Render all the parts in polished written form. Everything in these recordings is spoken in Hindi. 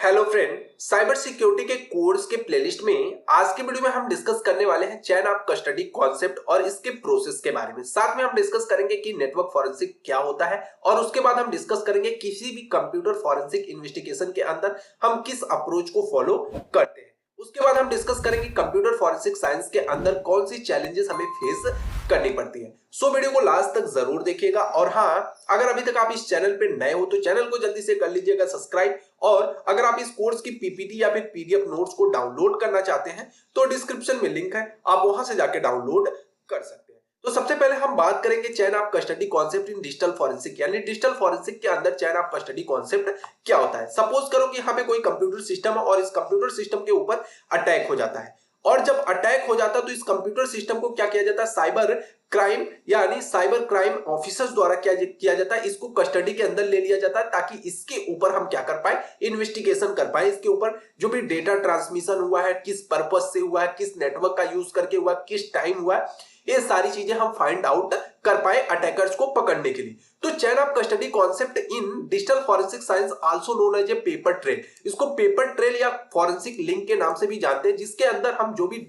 हेलो फ्रेंड, साइबर सिक्योरिटी के कोर्स के प्लेलिस्ट में आज के वीडियो में हम डिस्कस करने वाले हैं चैन ऑफ कस्टडी कॉन्सेप्ट और इसके प्रोसेस के बारे में। साथ में हम डिस्कस करेंगे कि नेटवर्क फॉरेंसिक क्या होता है और उसके बाद हम डिस्कस करेंगे किसी भी कंप्यूटर फॉरेंसिक इन्वेस्टिगेशन के अंदर हम किस अप्रोच को फॉलो करते हैं। उसके बाद हम डिस्कस करेंगे कंप्यूटर फॉरेंसिक साइंस के अंदर कौन सी चैलेंजेस हमें फेस करनी पड़ती है। सो वीडियो को लास्ट तक जरूर देखिएगा और हाँ, अगर अभी तक आप इस चैनल पे नए हो तो चैनल को जल्दी से कर लीजिएगा सब्सक्राइब। और अगर आप इस कोर्स की पीपीटी या फिर पीडीएफ नोट्स को डाउनलोड करना चाहते हैं तो डिस्क्रिप्शन में लिंक है, आप वहां से जाके डाउनलोड कर सकते हैं। तो सबसे पहले हम बात करेंगे चैन of custody concept in digital forensic, यानी डिजिटल फॉरेंसिक के अंदर चैन ऑफ कस्टडी कॉन्सेप्ट क्या होता है। सपोज करो कि यहाँ पे कोई कंप्यूटर सिस्टम है और इस कंप्यूटर सिस्टम के ऊपर अटैक हो जाता है, और जब अटैक हो जाता है तो इस कंप्यूटर सिस्टम को क्या किया जाता है, साइबर क्राइम यानी साइबर क्राइम ऑफिसर्स द्वारा क्या किया जाता है, इसको कस्टडी के अंदर ले लिया जाता है ताकि इसके ऊपर हम क्या कर पाए, इन्वेस्टिगेशन कर पाए। इसके ऊपर जो भी डेटा ट्रांसमिशन हुआ है, किस पर्पस से हुआ है, किस नेटवर्क का यूज करके हुआ है, किस टाइम हुआ है, ये सारी चीजें हम फाइंड आउट कर पाए अटैकर्स को पकड़ने के लिए। तो chain of custody concept in digital forensic science also known as a paper trail, इसको पेपर ट्रेल या फॉरेंसिक लिंक के नाम से भी जानते हैं, जिसके अंदर हम जो भी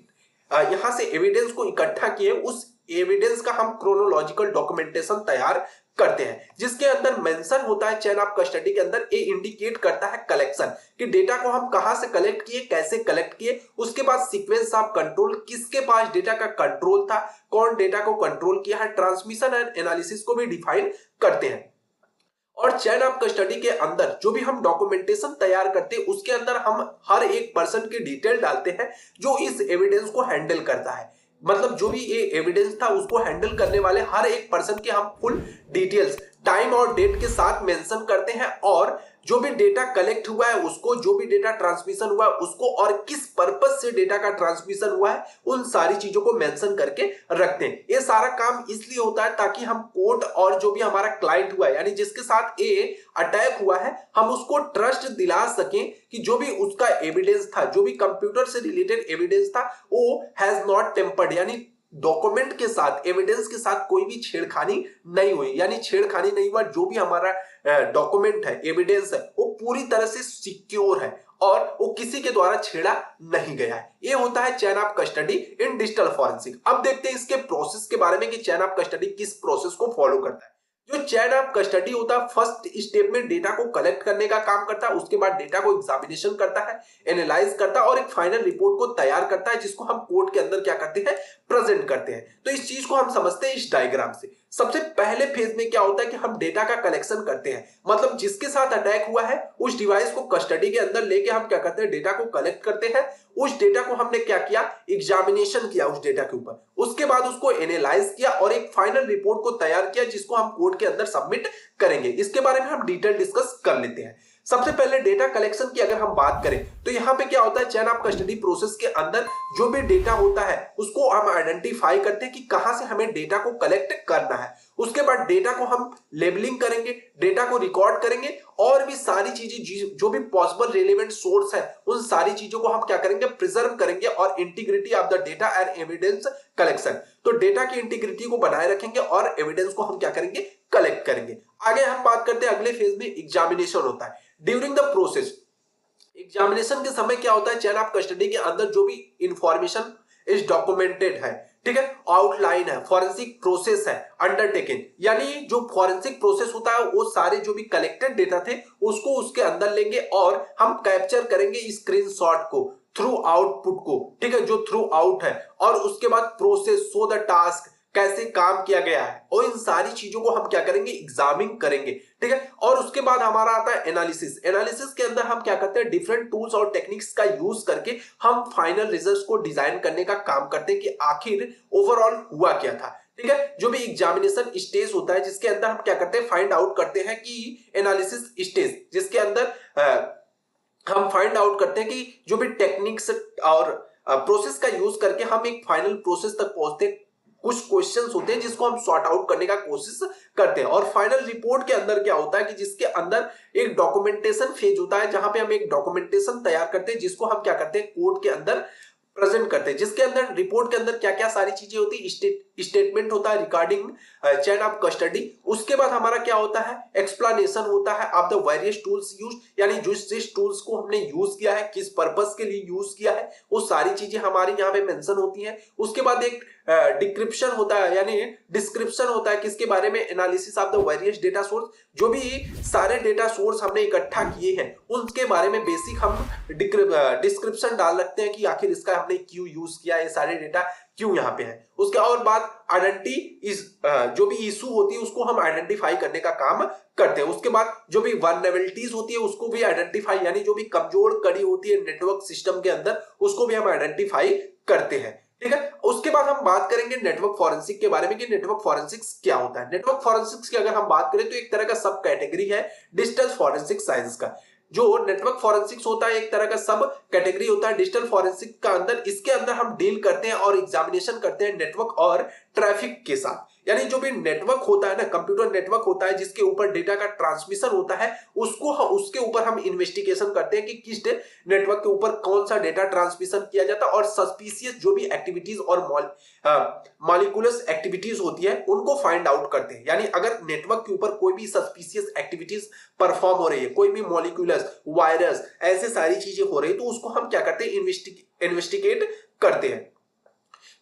यहां से एविडेंस को इकट्ठा किए उस एविडेंस का हम क्रोनोलॉजिकल डॉक्यूमेंटेशन तैयार करते हैं, जिसके अंदर मेंशन होता है चैन ऑफ कस्टडी के अंदर ये इंडिकेट करता है कलेक्शन कि डेटा को हम कहां से कलेक्ट किए, कैसे कलेक्ट किए, उसके बाद सीक्वेंस ऑफ कंट्रोल, किसके पास डेटा का कंट्रोल था, कौन डेटा को कंट्रोल किया है, ट्रांसमिशन एंड एनालिसिस को भी डिफाइन करते हैं। और चैन ऑफ कस्टडी के अंदर जो भी हम डॉक्यूमेंटेशन तैयार करते हैं उसके अंदर हम हर एक पर्सन की डिटेल डालते हैं जो इस एविडेंस को हैंडल करता है। मतलब जो भी ये एविडेंस था उसको हैंडल करने वाले हर एक पर्सन के हम फुल डिटेल्स टाइम और डेट के साथ मेंशन करते हैं, और जो भी डेटा कलेक्ट हुआ है उसको, जो भी डेटा ट्रांसमिशन हुआ है उसको, और किस पर्पस से डेटा का ट्रांसमिशन हुआ है उन सारी चीजों को मेंशन करके रखते हैं। ये सारा काम इसलिए होता है ताकि हम कोर्ट और जो भी हमारा क्लाइंट हुआ है यानी जिसके साथ ये अटैक हुआ है, हम उसको ट्रस्ट दिला सकें कि जो भी उसका एविडेंस था, जो भी कंप्यूटर से रिलेटेड एविडेंस था, वो हैज नॉट टेम्पर्ड, यानी डॉक्यूमेंट के साथ, एविडेंस के साथ कोई भी छेड़खानी नहीं हुई, यानी छेड़खानी नहीं हुआ। जो भी हमारा डॉक्यूमेंट है, एविडेंस है, वो पूरी तरह से सिक्योर है और वो किसी के द्वारा छेड़ा नहीं गया है। ये होता है चैन of custody in digital forensic. अब देखते हैं इसके प्रोसेस के बारे में कि चैन ऑफ कस्टडी किस प्रोसेस को फॉलो करता है। जो चैन ऑफ कस्टडी होता है, फर्स्ट स्टेप में डेटा को कलेक्ट करने का काम करता है, उसके बाद डेटा को एग्जामिनेशन करता है, एनालाइज करता है और एक फाइनल रिपोर्ट को तैयार करता है, जिसको हम कोर्ट के अंदर क्या करते हैं, प्रेजेंट करते हैं। तो इस चीज को हम समझते हैं इस डायग्राम से। सबसे पहले फेज में क्या होता है कि हम डेटा का कलेक्शन करते हैं, मतलब जिसके साथ अटैक हुआ है उस डिवाइस को कस्टडी के अंदर लेके हम क्या करते हैं, डेटा को कलेक्ट करते हैं। उस डेटा को हमने क्या किया, एग्जामिनेशन किया उस डेटा के ऊपर, उसके बाद उसको एनालाइज किया और एक फाइनल रिपोर्ट को तैयार किया, जिसको हम कोर्ट के अंदर सबमिट करेंगे। इसके बारे में हम डिटेल डिस्कस कर लेते हैं। सबसे पहले डेटा कलेक्शन की अगर हम बात करें तो यहाँ पे क्या होता है, चैन ऑफ कस्टडी प्रोसेस के अंदर जो भी डेटा होता है उसको हम आइडेंटिफाई करते हैं कि कहां से हमें डेटा को कलेक्ट करना है। उसके बाद डेटा को हम लेबलिंग करेंगे, डेटा को रिकॉर्ड करेंगे और भी सारी चीजें जो भी पॉसिबल रेलेवेंट सोर्स है उन सारी चीजों को हम क्या करेंगे, प्रिजर्व करेंगे, और integrity of the data and evidence collection, तो डेटा की इंटीग्रिटी को बनाए रखेंगे और एविडेंस को हम क्या करेंगे, कलेक्ट करेंगे। आगे हम बात करते हैं अगले फेज में एग्जामिनेशन होता है। ड्यूरिंग द प्रोसेस, एग्जामिनेशन के समय क्या होता है, चैन ऑफ कस्टडी के अंदर जो भी इंफॉर्मेशन इज डॉक्यूमेंटेड है, ठीक है, आउटलाइन है, फॉरेंसिक प्रोसेस है अंडरटेकन, यानी जो फॉरेंसिक प्रोसेस होता है वो सारे जो भी कलेक्टेड डेटा थे उसको उसके अंदर लेंगे और हम कैप्चर करेंगे स्क्रीनशॉट को, थ्रू आउटपुट को, ठीक है, जो थ्रू आउट है, और उसके बाद प्रोसेस, सो द टास्क, कैसे काम किया गया है, और इन सारी चीजों को हम क्या करेंगे, एग्जामिन करेंगे, ठीक है। और उसके बाद हमारा आता है एनालिसिस। एनालिसिस के अंदर हम क्या करते हैं, डिफरेंट टूल्स और टेक्निक्स का यूज करके हम फाइनल रिजल्ट्स को डिजाइन करने का काम करते हैं कि आखिर ओवरऑल हुआ क्या था, ठीक है। जो भी एग्जामिनेशन स्टेज होता है जिसके अंदर हम क्या करते हैं, फाइंड आउट करते हैं कि एनालिसिस स्टेज, जिसके अंदर हम फाइंड आउट करते हैं कि जो भी टेक्निक्स और प्रोसेस का यूज करके हम एक फाइनल प्रोसेस तक पहुंचते हैं। कुछ क्वेश्चंस होते हैं जिसको हम सॉर्ट आउट करने का कोशिश करते हैं, और फाइनल रिपोर्ट के अंदर क्या होता है कि जिसके अंदर एक डॉक्यूमेंटेशन फेज होता है, जहां पे हम एक डॉक्यूमेंटेशन तैयार करते हैं, जिसको हम क्या करते हैं, कोर्ट के अंदर प्रेजेंट करते हैं, जिसके अंदर रिपोर्ट के अंदर क्या क्या सारी चीजें होती है, स्टेटमेंट होता है रिगार्डिंग चैन ऑफ कस्टडी। उसके बाद हमारा क्या होता है, एक्सप्लेनेशन होता है of the various tools use, यानी जिस टूल्स को हमने यूज किया है, किस पर्पस के लिए यूज किया है, वो सारी चीजें हमारी यहाँ पे मेंशन होती हैं। उसके बाद एक डिक्रिप्शन होता है, यानी डिस्क्रिप्शन होता है किसके बारे में, analysis of the various data source, जो भी सारे डेटा सोर्स हमने इकट्ठा किए हैं उनके बारे में बेसिक हम डिस्क्रिप्शन डाल रखते हैं कि आखिर इसका हमने क्यों यूज किया, ये सारे डेटा क्यों यहाँ पे है। उसके और बाद आइडेंटिटी इज जो भी इशू होती है उसको हम आइडेंटिफाई करने का काम करते हैं। उसके बाद जो भी वल्नरेबिलिटीज होती है उसको भी आइडेंटिफाई, यानी जो भी कमजोर कड़ी होती है नेटवर्क सिस्टम के अंदर उसको भी हम आइडेंटिफाई करते हैं। ठीक है, उसके बाद हम बात करेंगे नेटवर्क फॉरेंसिक के बारे में कि नेटवर्क फॉरेंसिक्स क्या होता है। नेटवर्क फॉरेंसिक्स की अगर हम बात करें तो एक तरह का सब कैटेगरी है डिजिटल फॉरेंसिक साइंस का। जो नेटवर्क फॉरेंसिक्स होता है एक तरह का सब कैटेगरी होता है डिजिटल फॉरेंसिक का अंदर। इसके अंदर हम डील करते हैं और एग्जामिनेशन करते हैं नेटवर्क और ट्रैफिक के साथ, यानी जो भी नेटवर्क होता है ना, कंप्यूटर नेटवर्क होता है जिसके ऊपर डेटा का ट्रांसमिशन होता है, उसके ऊपर हम इन्वेस्टिगेशन करते हैं कि किस नेटवर्क के ऊपर कौन सा डेटा ट्रांसमिशन किया जाता है, और सस्पिशियस जो भी एक्टिविटीज और मॉलिक्यूलस एक्टिविटीज होती है उनको फाइंड आउट करते हैं। यानी अगर नेटवर्क के ऊपर कोई भी सस्पिशियस एक्टिविटीज परफॉर्म हो रही है, कोई भी मॉलिक्यूलस, वायरस, ऐसे सारी चीजें हो रही है, तो उसको हम क्या करते हैं, इन्वेस्टिगेट करते हैं।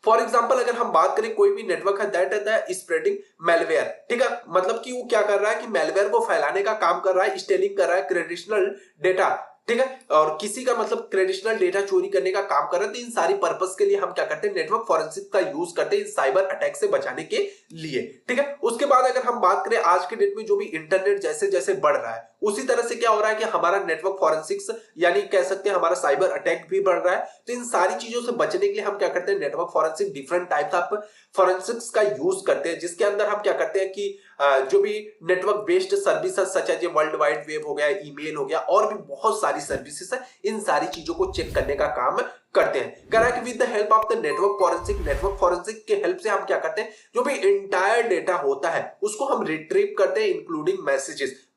फॉर एग्जाम्पल अगर हम बात करें कोई भी नेटवर्क है that is the spreading malware, ठीक है, मतलब कि वो क्या कर रहा है कि मेलवेयर को फैलाने का काम कर रहा है, स्टेलिंग कर रहा है क्रेडिशनल डेटा, ठीक है, और किसी का मतलब क्रेडिशनल डेटा चोरी करने का काम कर रहे हैं। तो इन सारी पर्पस के लिए हम क्या करते हैं, नेटवर्क फॉरेंसिक का यूज करते हैं साइबर अटैक से बचाने के लिए। ठीक है, उसके बाद अगर हम बात करें आज के डेट में जो भी इंटरनेट जैसे जैसे बढ़ रहा है उसी तरह से क्या हो रहा है कि हमारा नेटवर्क फॉरेंसिक्स यानी कह सकते हैं हमारा साइबर अटैक भी बढ़ रहा है। तो इन सारी चीजों से बचने के लिए हम क्या करते हैं, network forensic different types of forensics का यूज करते हैं, जिसके अंदर हम क्या करते हैं कि जो भी network based services such as world wide web हो गया, ईमेल हो गया, और भी बहुत सारी सर्विसेज है, इन सारी चीजों को चेक करने का काम करते हैं। कह रहा है कि with the help of the network forensic के हेल्प से हम क्या करते हैं, जो भी इंटायर डेटा होता है उसको हम रिट्रीव करते हैं, इंक्लूडिंग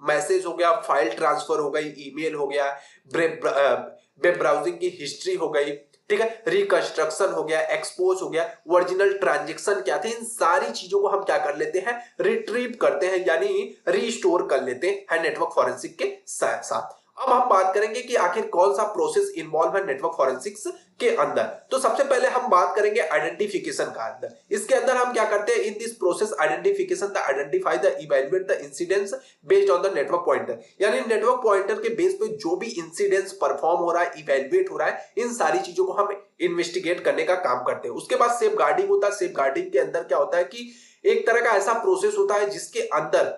मैसेज हो गया, फाइल ट्रांसफर हो गई, ईमेल हो गया, वेब ब्राउजिंग की हिस्ट्री हो गई, ठीक है, रिकंस्ट्रक्शन हो गया, एक्सपोज हो गया, ओरिजिनल ट्रांजैक्शन क्या थे, इन सारी चीजों को हम क्या कर लेते हैं, रिट्रीव करते हैं, यानी रीस्टोर कर लेते हैं नेटवर्क फॉरेंसिक के साथ। अब हम बात करेंगे कि आखिर कौन सा प्रोसेस इन्वॉल्व है नेटवर्क फॉरेंसिक्स के अंदर। तो सबसे पहले हम बात करेंगे आइडेंटिफिकेशन का अंदर। इसके अंदर हम क्या करते हैं, in this process identification the identify the evaluate the incidents based on the network pointer, यानी नेटवर्क पॉइंटर के बेस पे जो भी इंसिडेंट्स परफॉर्म हो रहा है, इवैल्यूएट हो रहा है, इन सारी चीजों को हम इन्वेस्टिगेट करने का काम करते हैं। उसके बाद सेफ गार्डिंग होता है। सेफ गार्डिंग के अंदर क्या होता है कि एक तरह का ऐसा प्रोसेस होता है जिसके अंदर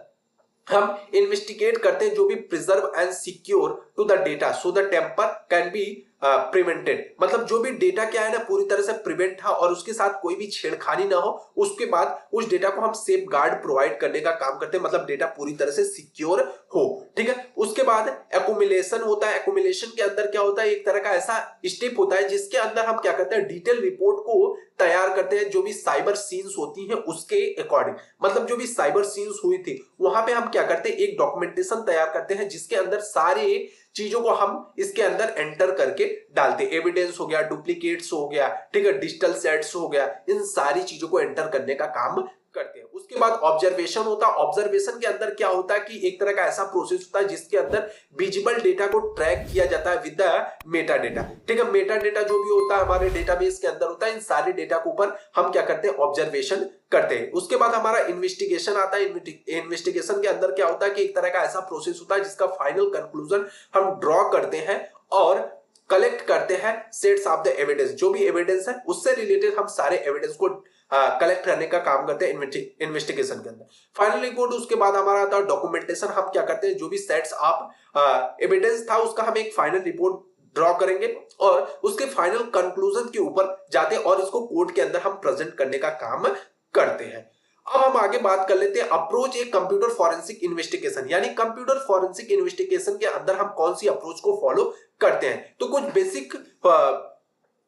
हम इन्वेस्टिगेट करते हैं जो भी preserve and secure to the data so the temper can be prevented, मतलब जो भी डेटा क्या है ना पूरी तरह से प्रिवेंट था और उसके साथ कोई भी छेड़खानी ना हो, उसके बाद उस डेटा को हम सेफ गार्ड प्रोवाइड करने का काम करते हैं, मतलब डेटा पूरी तरह से सिक्योर हो। ठीक है, उसके बाद एक्यूमुलेशन होता है। एक्यूमुलेशन के अंदर क्या होता है, एक तरह का ऐसा स्टेप होता है जिसके अंदर हम क्या करते हैं, डिटेल रिपोर्ट को तैयार करते हैं जो भी साइबर सीन्स होती हैं उसके अकॉर्डिंग, मतलब जो भी साइबर सीन्स हुई थी वहां पे हम क्या करते हैं, एक डॉक्यूमेंटेशन तैयार करते हैं जिसके अंदर सारे चीजों को हम इसके अंदर एंटर करके डालते हैं। एविडेंस हो गया, डुप्लीकेट्स हो गया, ठीक है, डिजिटल सेट्स हो गया, इन सारी चीजों को एंटर करने का काम करते हैं। उसके बाद ऑब्जर्वेशन होता है। ऑब्जर्वेशन के अंदर क्या होता है कि एक तरह का ऐसा प्रोसेस होता है जिसके अंदर विजिबल डेटा को ट्रैक किया जाता है विद द मेटा डेटा। ठीक है, मेटा डेटा जो भी होता है हमारे डेटाबेस के अंदर होता है, इन सारे डेटा के ऊपर हम क्या करते हैं, ऑब्जर्वेशन करते हैं। उसके बाद हमारा इन्वेस्टिगेशन आता है। इन्वेस्टिगेशन के अंदर क्या होता है कि एक तरह का ऐसा प्रोसेस होता है जिसका फाइनल कंक्लूजन हम ड्रॉ करते हैं और कलेक्ट करते हैं सेट्स ऑफ द एविडेंस। जो भी एविडेंस है उससे रिलेटेड हम सारे एविडेंस को कलेक्ट करने का काम करते हैं इन्वेस्टिगेशन के अंदर। फाइनल रिपोर्ट उसके बाद हमारा आता है डॉक्यूमेंटेशन। हम क्या करते हैं, जो भी सेट्स ऑफ एविडेंस था उसका हम एक फाइनल रिपोर्ट ड्रॉ करेंगे और उसके फाइनल कंक्लूजन के ऊपर जाते हैं और इसको कोर्ट के अंदर हम प्रेजेंट करने का काम करते हैं। अब हम आगे बात कर लेते हैं approach a computer forensic investigation, यानी कंप्यूटर फॉरेंसिक इन्वेस्टिगेशन के अंदर हम कौन सी अप्रोच को फॉलो करते हैं। तो कुछ बेसिक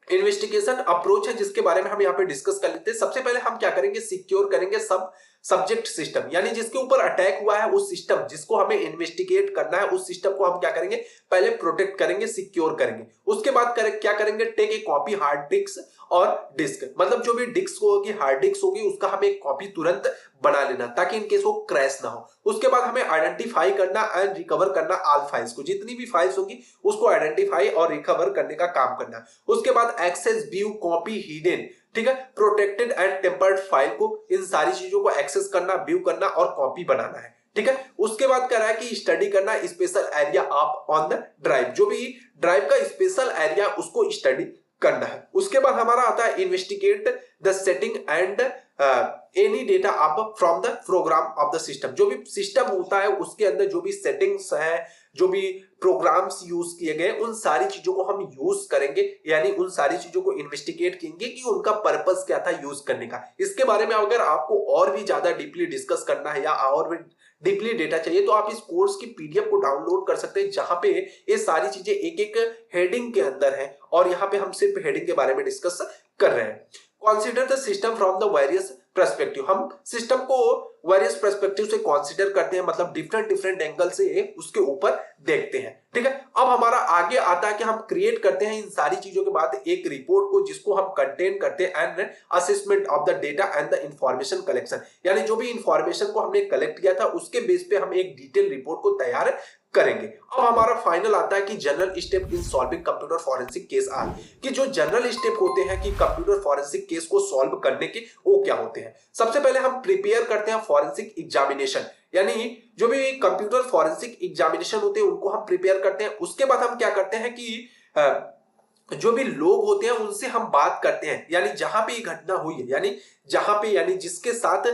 इन्वेस्टिगेशन अप्रोच है जिसके बारे में हम यहाँ पे डिस्कस कर लेते हैं। सबसे पहले हम क्या करेंगे, सिक्योर करेंगे सब सब्जेक्ट सिस्टम, यानी जिसके ऊपर अटैक हुआ है उस सिस्टम जिसको हमें इन्वेस्टिगेट करना है, उस सिस्टम को हम क्या करेंगे, पहले प्रोटेक्ट करेंगे, सिक्योर करेंगे। उसके बाद क्या करेंगे, take a copy hard disk और डिस्क, मतलब जो भी डिस्क होगी, हार्ड डिस्क होगी, उसका हमें एक कॉपी तुरंत बना लेना ताकि इनकेस वो क्रैश ना हो। उसके बाद हमें आइडेंटिफाई करना एंड रिकवर करना ऑल फाइल्स को, जितनी भी फाइल्स होंगी उसको आइडेंटिफाई और रिकवर करने का काम करना। उसके बाद एक्सेस, व्यू, कॉपी, हिडन, ठीक है, प्रोटेक्टेड एंड टेम्पर्ड फाइल को, इन सारी चीजों को एक्सेस करना, व्यू करना और कॉपी बनाना है, ठीक है। उसके बाद कह रहा है कि स्टडी करना special area of on the drive, जो भी ड्राइव का स्पेशल एरिया उसको स्टडी करना है। उसके बाद हमारा आता है investigate the setting and any data up from the program of the system, जो भी सिस्टम होता है उसके अंदर जो भी सेटिंग्स है, जो भी प्रोग्राम्स यूज किए गए, उन सारी चीजों को हम यूज करेंगे, यानी उन सारी चीजों को इन्वेस्टिगेट करेंगे कि उनका पर्पस क्या था यूज करने का। इसके बारे में अगर आपको और भी ज्यादा डीपली डिस्कस करना है या और भी डीपली डेटा चाहिए तो आप इस कोर्स की पीडीएफ को डाउनलोड कर सकते हैं, जहां पे ये सारी चीजें एक एक हेडिंग के अंदर है और यहाँ पे हम सिर्फ हेडिंग के बारे में डिस्कस कर रहे हैं। Consider the system from the various perspective, हम सिस्टम को वेरियस पर्सपेक्टिव से कॉन्सिडर करते हैं, मतलब डिफरेंट एंगल से उसके ऊपर देखते हैं, ठीक है। अब हमारा आगे आता है कि हम क्रिएट करते हैं इन सारी चीजों के बाद एक रिपोर्ट को, जिसको हम कंटेन करते हैं and assessment of the data and the information collection, यानी जो भी इंफॉर्मेशन को हमने कलेक्ट किया था उसके बेस पे हम एक डिटेल रिपोर्ट को तैयार करेंगे। अब हमारा फाइनल आता है कि general step in solving computer forensic case are, कि जो जनरल स्टेप होते हैं कि कंप्यूटर फॉरेंसिक केस को सॉल्व करने के, वो क्या होते हैं। सबसे पहले हम प्रिपेयर करते हैं फॉरेंसिक एग्जामिनेशन, यानी जो भी कंप्यूटर फॉरेंसिक एग्जामिनेशन होते हैं उनको हम प्रिपेयर करते हैं। उसके बाद हम क्या करते हैं कि जो भी लोग होते हैं उनसे हम बात करते हैं, यानी जहां पे ये घटना हुई है, यानी जहां पे, यानी जिसके साथ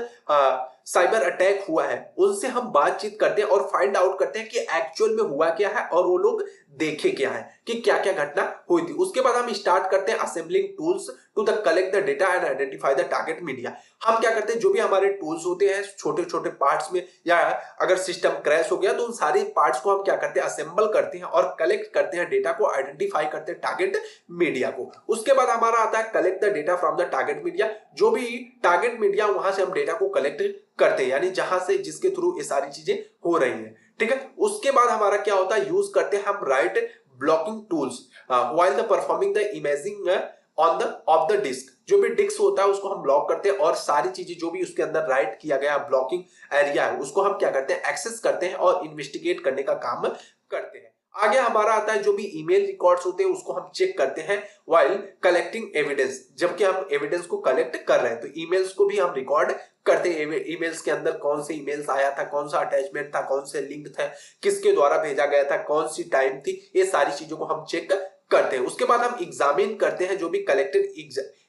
साइबर अटैक हुआ है, उनसे हम बातचीत करते हैं और फाइंड आउट करते हैं कि एक्चुअल में हुआ क्या है और वो लोग देखे क्या है, कि क्या क्या घटना हुई थी। उसके बाद हम स्टार्ट करते हैं assembling tools to the collect the data and identify the target media. हम क्या करते हैं, जो भी हमारे टूल्स होते हैं छोटे छोटे पार्ट्स में, या अगर सिस्टम क्रैश हो गया तो उन सारे पार्ट्स को हम क्या करते हैं, असेंबल करते हैं और कलेक्ट करते हैं डेटा को, आइडेंटिफाई करते हैं टारगेट मीडिया को। उसके बाद हमारा आता है collect the data from the target media, जो भी टारगेट मीडिया वहां से हम डेटा को कलेक्ट करते हैं, यानी जहां से, जिसके थ्रू ये सारी चीजें हो रही हैं, ठीक है। उसके बाद हमारा क्या होता है, यूज करते हैं हम write blocking tools while the performing the imaging on the of the disk, जो भी डिस्क होता है उसको हम ब्लॉक करते हैं और सारी चीजें जो भी उसके अंदर राइट किया गया ब्लॉकिंग एरिया है उसको हम क्या करते हैं, एक्सेस करते हैं और इन्वेस्टिगेट करने का काम करते हैं। आगे हमारा आता है जो भी ईमेल रिकॉर्ड्स होते हैं उसको हम चेक करते हैं व्हाइल कलेक्टिंग एविडेंस, जबकि हम एविडेंस को कलेक्ट कर रहे हैं तो ईमेल्स को भी हम रिकॉर्ड करते हैं। ईमेल्स के अंदर कौन से ईमेल्स आया था, कौन सा अटैचमेंट था, कौन से लिंक था, किसके द्वारा भेजा गया था, कौन सी टाइम थी, ये सारी चीजों को हम चेक करते हैं। उसके बाद हम एग्जामिन करते हैं जो भी कलेक्टेड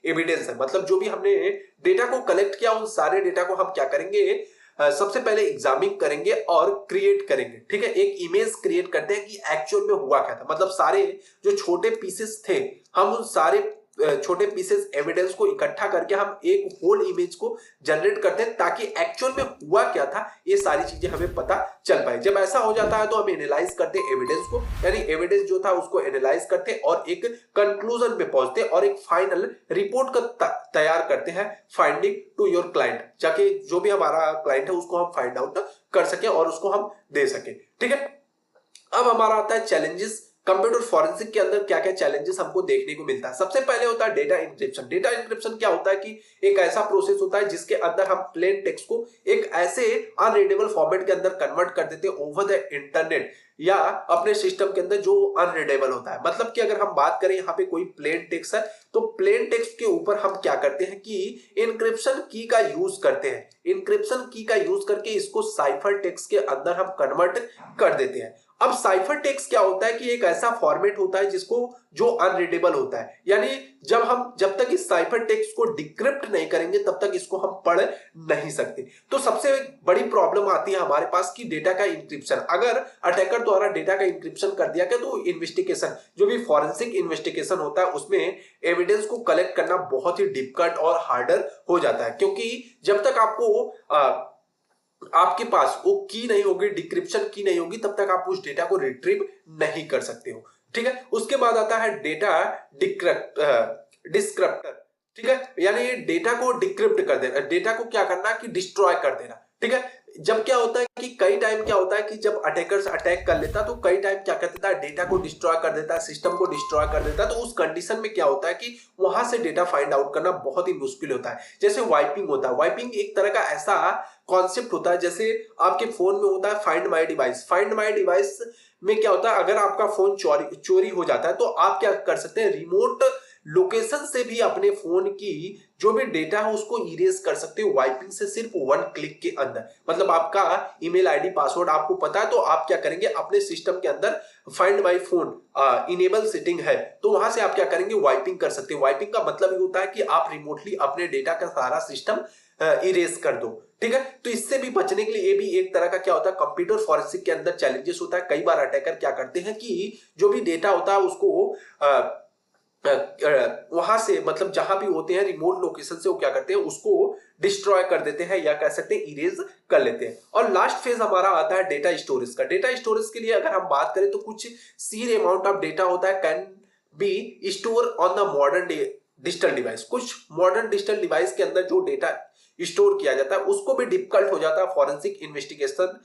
एविडेंस है, मतलब जो भी हमने डेटा को कलेक्ट किया उन सारे डेटा को हम क्या करेंगे, सबसे पहले एग्जामिन करेंगे और क्रिएट करेंगे, ठीक है। एक इमेज क्रिएट करते हैं कि एक्चुअल में हुआ क्या था, मतलब सारे जो छोटे पीसेस थे, हम उन सारे छोटे पीसेस एविडेंस को इकट्ठा करके हम एक होल इमेज को जनरेट करते हैं ताकि एक्चुअल में हुआ क्या था ये सारी चीजें हमें पता चल पाए। जब ऐसा हो जाता है तो हम एनालाइज करते हैं एविडेंस को, यानी एविडेंस जो था उसको एनालाइज करते हैं और एक कंक्लूजन पे पहुंचते हैं और एक फाइनल रिपोर्ट का तैयार करते हैं फाइंडिंग टू योर क्लाइंट, जाके जो भी हमारा क्लाइंट है उसको हम फाइंड आउट कर सके और उसको हम दे सके, ठीक है। अब हमारा आता है चैलेंजेस। कंप्यूटर फॉरेंसिक के अंदर क्या क्या चैलेंजेस हमको देखने को मिलता है। सबसे पहले होता है डेटा इंक्रिप्शन। डेटा इंक्रिप्शन क्या होता है कि एक ऐसा प्रोसेस होता है जिसके अंदर हम प्लेन टेक्स्ट को एक ऐसे अनरीडेबल फॉर्मेट के अंदर कन्वर्ट कर देते हैं ओवर द इंटरनेट या अपने सिस्टम के अंदर जो अनरीडेबल होता है। मतलब कि अगर हम बात करें यहाँ पे कोई प्लेन टेक्स्ट है तो प्लेन टेक्स्ट के ऊपर हम क्या करते हैं कि इंक्रिप्शन की का यूज करते हैं। इंक्रिप्शन की का यूज करके इसको साइफर टेक्स्ट के अंदर हम कन्वर्ट कर देते हैं। अब साइफर टेक्स्ट क्या होता है कि एक ऐसा फॉर्मेट होता है जिसको जो अनरीडेबल होता है, यानी जब तक इस साइफर टेक्स्ट को डिक्रिप्ट नहीं करेंगे तब तक इसको हम पढ़ नहीं सकते। तो सबसे बड़ी प्रॉब्लम आती है हमारे पास कि डेटा का इंक्रिप्शन। अगर अटैकर द्वारा डेटा का इंक्रिप्शन कर दिया गया तो इन्वेस्टिगेशन, जो भी फॉरेंसिक इन्वेस्टिगेशन होता है उसमें एविडेंस को कलेक्ट करना बहुत ही डिफिकल्ट और हार्डर हो जाता है, क्योंकि जब तक आपके पास वो की नहीं होगी, डिक्रिप्शन की नहीं होगी, तब तक आप उस डेटा को रिट्रीव नहीं कर सकते हो, ठीक है। उसके बाद आता है डेटा डिस्क्रिप्टर। ठीक है, यानी डेटा को डिक्रिप्ट कर देना, डेटा को क्या करना कि डिस्ट्रॉय कर देना। ठीक है, जब क्या होता है कि कई टाइम क्या होता है कि जब अटैकर्स अटैक कर लेता है तो कई टाइम क्या कर देता है, डेटा को डिस्ट्रॉय कर देता है, सिस्टम को डिस्ट्रॉय कर देता है। तो उस कंडीशन में क्या होता है कि वहां से डेटा फाइंड आउट करना बहुत ही मुश्किल होता है। जैसे वाइपिंग होता है, वाइपिंग एक तरह का ऐसा कॉन्सेप्ट होता है, जैसे आपके फोन में होता है find my device. Find my device में क्या होता है, अगर आपका फोन चोरी हो जाता है तो आप क्या कर सकते हैं, रिमोट लोकेशन से भी अपने फोन की जो भी डेटा है उसको इरेज कर सकते हो वाइपिंग से, सिर्फ 1 क्लिक के अंदर। मतलब आपका ईमेल आईडी पासवर्ड आपको पता है तो आप क्या करेंगे, अपने सिस्टम के अंदर find my phone enable setting है तो वहां से आप क्या करेंगे, वाइपिंग कर सकते हो। वाइपिंग का मतलब ये होता है कि आप रिमोटली अपने डेटा का सारा सिस्टम इरेज कर दो। ठीक है, तो इससे भी बचने के लिए ये भी एक तरह का क्या होता है, कंप्यूटर फॉरेंसिक के अंदर चैलेंजेस होता है। कई बार अटैकर क्या करते हैं कि जो भी डेटा होता है उसको वहां से, मतलब जहां भी होते हैं रिमोट लोकेशन से, वो क्या करते हैं उसको डिस्ट्रॉय कर देते हैं या कह सकते हैं इरेज कर लेते हैं। और लास्ट फेज हमारा आता है डेटा स्टोरेज का। डेटा स्टोरेज के लिए अगर हम बात करें तो कुछ सीर अमाउंट ऑफ डेटा होता है can be store on the modern digital device. कुछ मॉडर्न डिजिटल डिवाइस के अंदर जो डेटा स्टोर किया जाता है उसको भी डिफिकल्ट हो जाता है फॉरेंसिक इन्वेस्टिगेशन,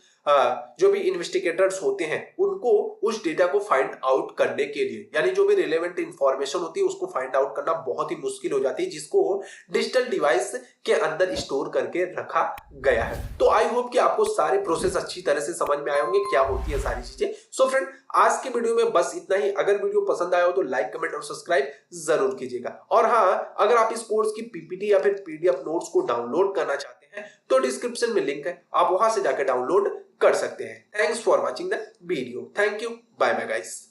जो भी इन्वेस्टिगेटर्स होते हैं उनको उस डेटा को फाइंड आउट करने के लिए, यानी जो भी रिलेवेंट इंफॉर्मेशन होती है उसको फाइंड आउट करना बहुत ही मुश्किल हो जाती है, जिसको डिजिटल डिवाइस के अंदर स्टोर करके रखा गया है। तो आई होप कि आपको सारे प्रोसेस अच्छी तरह से समझ में आए होंगे, क्या होती है सारी चीजें। सो फ्रेंड, आज की वीडियो में बस इतना ही। अगर वीडियो पसंद आया हो तो लाइक, कमेंट और सब्सक्राइब जरूर कीजिएगा। और हाँ, अगर आप इस कोर्स की पीपीटी या फिर पीडीएफ नोट्स को डाउनलोड करना चाहते हैं तो डिस्क्रिप्शन में लिंक है, आप वहां से जाकर डाउनलोड कर सकते हैं। Thanks for watching the video. Thank you, bye bye guys.